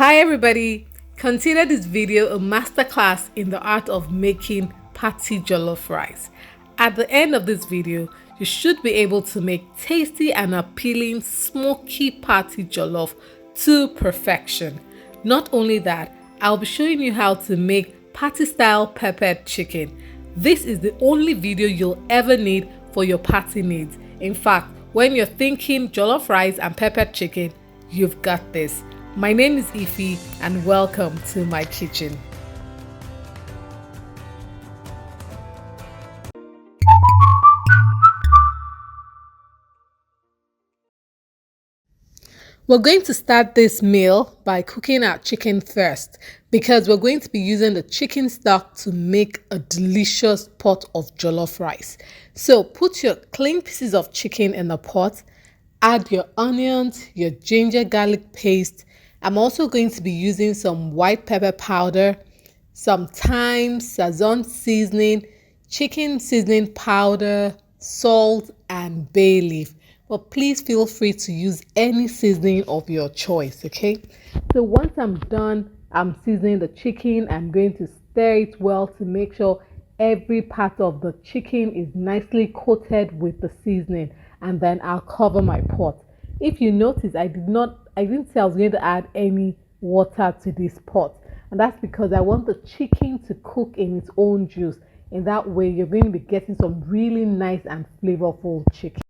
Hi everybody! Consider this video a masterclass in the art of making party jollof rice. At the end of this video, you should be able to make tasty and appealing smoky party jollof to perfection. Not only that, I'll be showing you how to make party style peppered chicken. This is the only video you'll ever need for your party needs. In fact, when you're thinking jollof rice and peppered chicken, you've got this. My name is Ify and welcome to my kitchen. We're going to start this meal by cooking our chicken first because we're going to be using the chicken stock to make a delicious pot of jollof rice. So put your clean pieces of chicken in the pot, add your onions, your ginger garlic paste. I'm also going to be using some white pepper powder, some thyme, Sazon seasoning, chicken seasoning powder, salt, and bay leaf. But please feel free to use any seasoning of your choice, okay? So once I'm done, I'm seasoning the chicken. I'm going to stir it well to make sure every part of the chicken is nicely coated with the seasoning. And then I'll cover my pot. If you notice, I didn't say I was going to add any water to this pot. And that's because I want the chicken to cook in its own juice. In that way, you're going to be getting some really nice and flavorful chicken.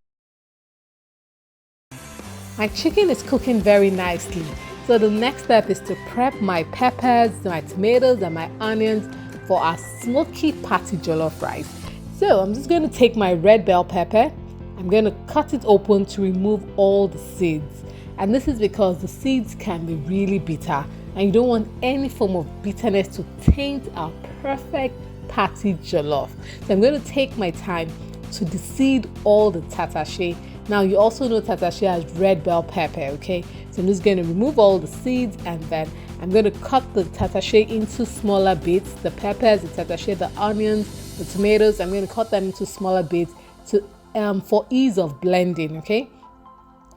My chicken is cooking very nicely. So the next step is to prep my peppers, my tomatoes, and my onions for our smoky party jollof rice. So I'm just going to take my red bell pepper. I'm going to cut it open to remove all the seeds. And this is because the seeds can be really bitter and you don't want any form of bitterness to taint our perfect party jollof. So I'm going to take my time to deseed all the tatashe. Now you also know tatashe has red bell pepper, okay? So I'm just going to remove all the seeds and then I'm going to cut the tatashe into smaller bits. The peppers, the tatashe, the onions, the tomatoes, I'm going to cut them into smaller bits for ease of blending, okay?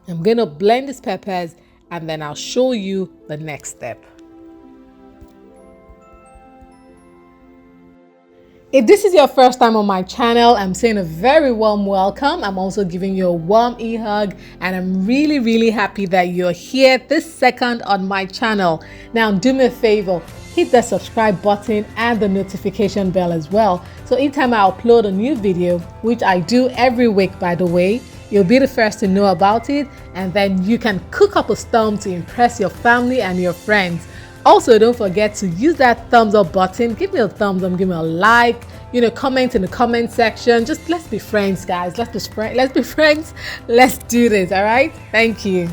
I'm going to blend these peppers and then I'll show you the next step. If this is your first time on my channel, I'm saying a very warm welcome. I'm also giving you a warm e-hug and I'm really happy that you're here this second on my channel. Now do me a favor, hit the subscribe button and the notification bell as well. So anytime I upload a new video, which I do every week by the way, you'll be the first to know about it and then you can cook up a storm to impress your family and your friends. Also, don't forget to use that thumbs up button. Give me a thumbs up, give me a like, comment in the comment section. Just let's be friends, guys. Let's be friends. Let's do this, all right? Thank you.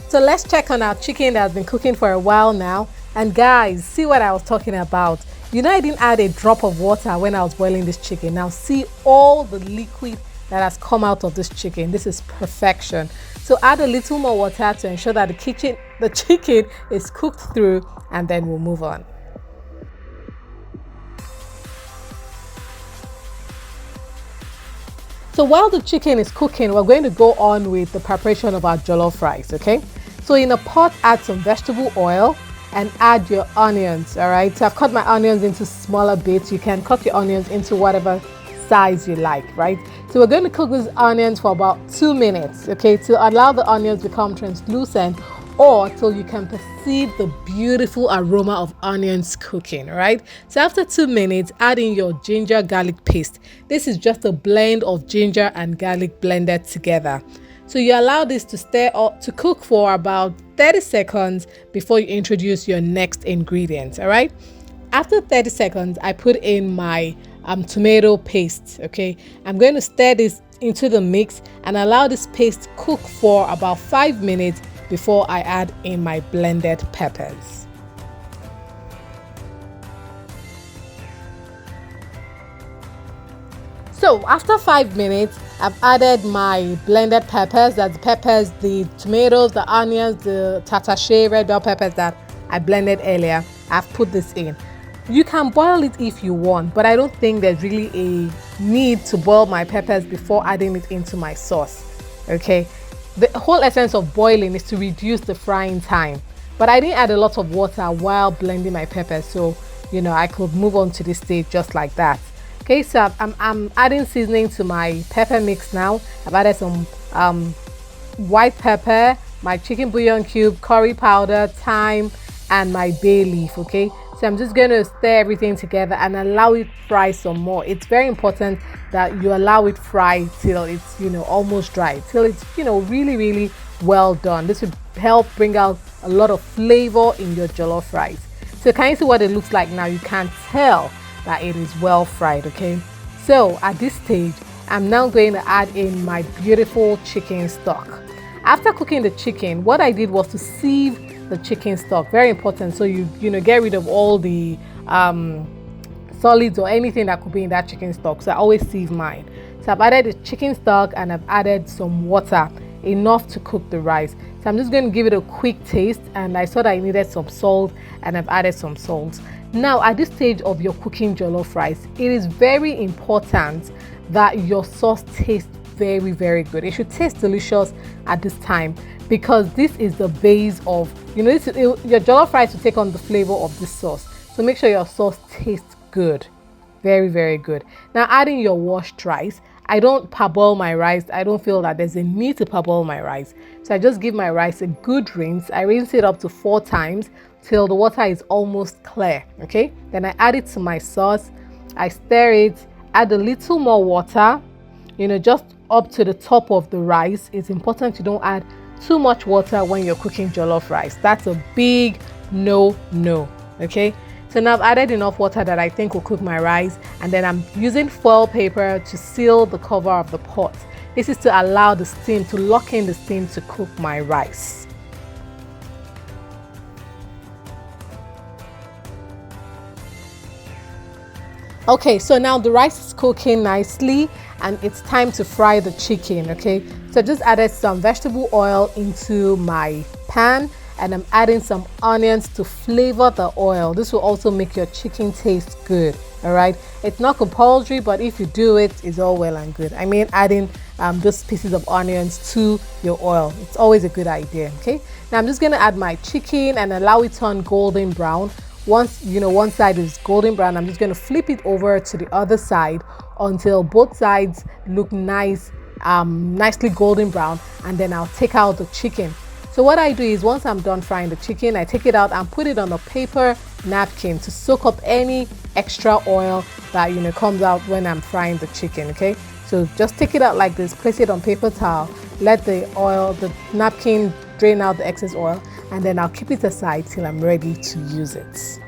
So let's check on our chicken that has been cooking for a while now. And guys, see what I was talking about. I didn't add a drop of water when I was boiling this chicken. Now see all the liquid that has come out of this chicken. This is perfection. So add a little more water to ensure that the chicken is cooked through and then we'll move on. So while the chicken is cooking, we're going to go on with the preparation of our jollof rice, okay? So in a pot, add some vegetable oil and add your onions, all right? So I've cut my onions into smaller bits. You can cut your onions into whatever size you like, right? So we're going to cook these onions for about 2 minutes, okay? To allow the onions to become translucent or till you can perceive the beautiful aroma of onions cooking, right? So after 2 minutes, add in your ginger garlic paste. This is just a blend of ginger and garlic blended together. So you allow this to cook for about 30 seconds before you introduce your next ingredient, all right? After 30 seconds, I put in my tomato paste, okay? I'm going to stir this into the mix and allow this paste to cook for about 5 minutes before I add in my blended peppers. So after 5 minutes, I've added my blended peppers. That's the peppers, the tomatoes, the onions, the tatashe, red bell peppers that I blended earlier. I've put this in. You can boil it if you want, but I don't think there's really a need to boil my peppers before adding it into my sauce. Okay, the whole essence of boiling is to reduce the frying time, but I didn't add a lot of water while blending my peppers, so I could move on to this stage just like that. Okay, so I'm adding seasoning to my pepper mix now. I've added some white pepper, my chicken bouillon cube, curry powder, thyme, and my bay leaf. Okay, so I'm just going to stir everything together and allow it fry some more. It's very important that you allow it fry till it's almost dry, till it's really well done. This would help bring out a lot of flavor in your jollof rice. So can you see what it looks like now? You can tell that it is well fried. Okay, so at this stage I'm now going to add in my beautiful chicken stock. After cooking the chicken, what I did was to sieve the chicken stock. Very important, so you get rid of all the solids or anything that could be in that chicken stock. So I always sieve mine. So I've added the chicken stock and I've added some water, enough to cook the rice. So I'm just going to give it a quick taste, and I saw that I needed some salt and I've added some salt. Now at this stage of your cooking jollof rice, it is very important that your sauce tastes very good. It should taste delicious at this time, because this is the base of your jollof rice to take on the flavor of this sauce. So make sure your sauce tastes good, very good. Now adding your washed rice. I don't parboil my rice. I don't feel that there's a need to parboil my rice, so I just give my rice a good rinse. I rinse it up to 4 times till the water is almost clear. Okay, then I add it to my sauce. I stir it, add a little more water, just up to the top of the rice. It's important you don't add too much water when you're cooking jollof rice. That's a big no. Okay, so now I've added enough water that I think will cook my rice, and then I'm using foil paper to seal the cover of the pot. This is to allow the steam, to lock in the steam to cook my rice. Okay, so now the rice is cooking nicely and it's time to fry the chicken. Okay, so I just added some vegetable oil into my pan, and I'm adding some onions to flavor the oil. This will also make your chicken taste good. All right, it's not compulsory, but if you do it, it's all well and good. I mean, adding those pieces of onions to your oil, it's always a good idea. Okay, now I'm just going to add my chicken and allow it to turn golden brown. Once one side is golden brown, I'm just going to flip it over to the other side until both sides look nice, nicely golden brown, and then I'll take out the chicken. So what I do is, once I'm done frying the chicken, I take it out and put it on a paper napkin to soak up any extra oil that comes out when I'm frying the chicken. Okay, so just take it out like this, place it on paper towel, let the napkin drain out the excess oil, and then I'll keep it aside till I'm ready to use it.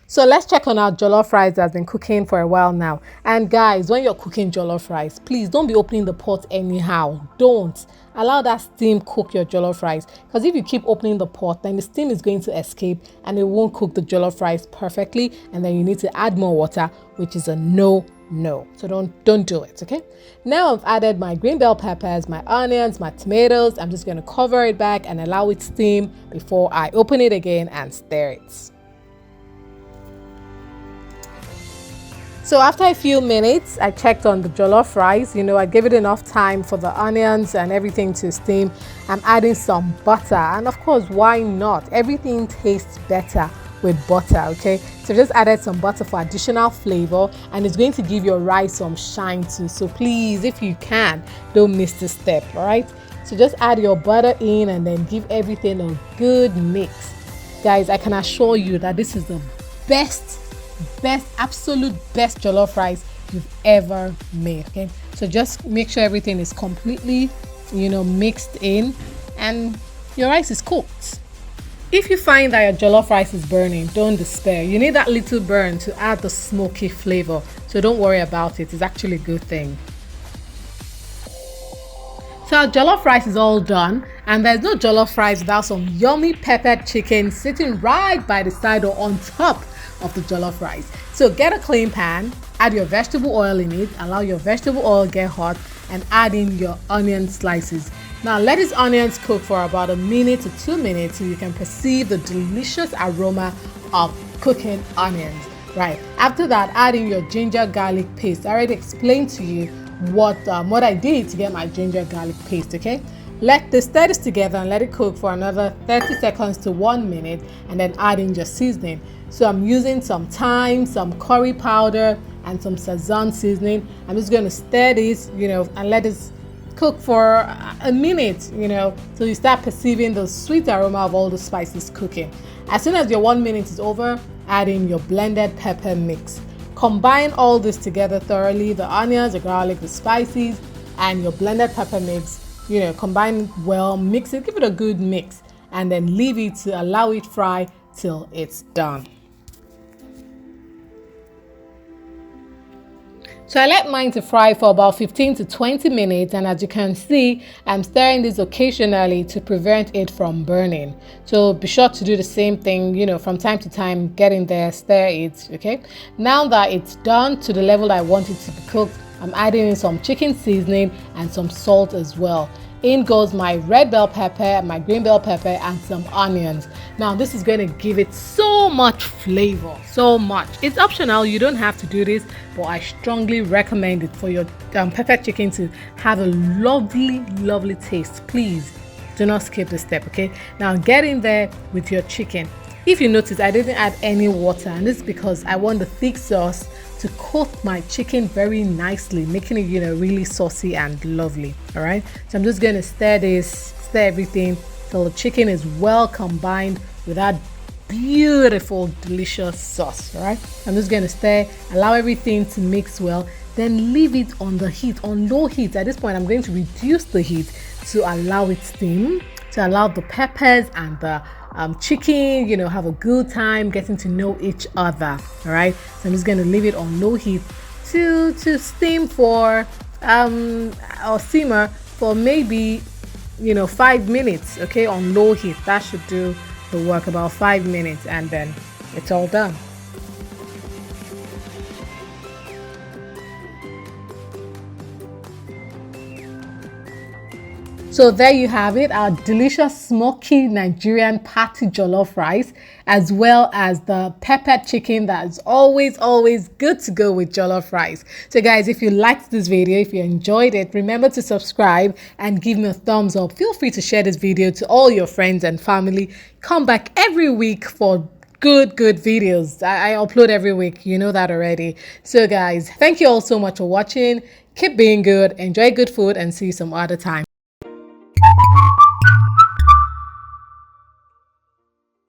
So let's check on our jollof rice that's been cooking for a while now. And guys, when you're cooking jollof rice, please don't be opening the pot anyhow. Don't allow that steam cook your jollof rice, because if you keep opening the pot, then the steam is going to escape and it won't cook the jollof rice perfectly, and then you need to add more water, which is a no. So don't do it. Okay, now I've added my green bell peppers, my onions, my tomatoes. I'm just going to cover it back and allow it steam before I open it again and stir it. So after a few minutes, I checked on the jollof rice. I gave it enough time for the onions and everything to steam. I'm adding some butter, and of course, why not? Everything tastes better with butter. Okay, so just added some butter for additional flavor, and it's going to give your rice some shine too. So please, if you can, don't miss this step. All right, so just add your butter in and then give everything a good mix. Guys, I can assure you that this is the absolute best jollof rice you've ever made. Okay, so just make sure everything is completely mixed in and your rice is cooked. If you find that your jollof rice is burning, don't despair. You need that little burn to add the smoky flavor, so don't worry about it. It's actually a good thing. So our jollof rice is all done, and there's no jollof rice without some yummy peppered chicken sitting right by the side or on top of the jollof rice. So get a clean pan, add your vegetable oil in it, allow your vegetable oil get hot, and add in your onion slices. Now let these onions cook for about 1 to 2 minutes so you can perceive the delicious aroma of cooking onions. Right. After that, add in your ginger garlic paste. I already explained to you what I did to get my ginger garlic paste. Okay. Stir this together and let it cook for another 30 seconds to 1 minute, and then add in your seasoning. So I'm using some thyme, some curry powder, and some Sazon seasoning. I'm just going to stir this, and let this cook for a minute, so you start perceiving the sweet aroma of all the spices cooking. As soon as your 1 minute is over, add in your blended pepper mix. Combine all this together thoroughly, the onions, the garlic, the spices, and your blended pepper mix. Combine it well, mix it, give it a good mix, and then leave it to allow it fry till it's done. So I let mine to fry for about 15 to 20 minutes, and as you can see, I'm stirring this occasionally to prevent it from burning. So be sure to do the same thing, from time to time, get in there, stir it, okay? Now that it's done to the level I want it to be cooked, I'm adding in some chicken seasoning and some salt as well. In goes my red bell pepper, my green bell pepper, and some onions. Now this is going to give it so much flavor, so much. It's optional, you don't have to do this, but I strongly recommend it for your pepper chicken to have a lovely taste. Please do not skip this step, okay? Now get in there with your chicken. If you notice, I didn't add any water, and this is because I want the thick sauce to coat my chicken very nicely, making it, really saucy and lovely. All right, so I'm just going to stir everything till the chicken is well combined with that beautiful, delicious sauce. All right, I'm just going to stir, allow everything to mix well, then leave it on the heat, on low heat. At this point, I'm going to reduce the heat to allow it steam, to allow the peppers and the chicken, have a good time getting to know each other. All right, so I'm just going to leave it on low heat to steam for or simmer for maybe 5 minutes. Okay, on low heat, that should do the work, about 5 minutes, and then it's all done. So there you have it, our delicious smoky Nigerian party jollof rice, as well as the peppered chicken that is always good to go with jollof rice. So guys, if you liked this video, if you enjoyed it, remember to subscribe and give me a thumbs up. Feel free to share this video to all your friends and family. Come back every week for good videos. I upload every week, you know that already. So guys, thank you all so much for watching. Keep being good, enjoy good food, and see you some other time.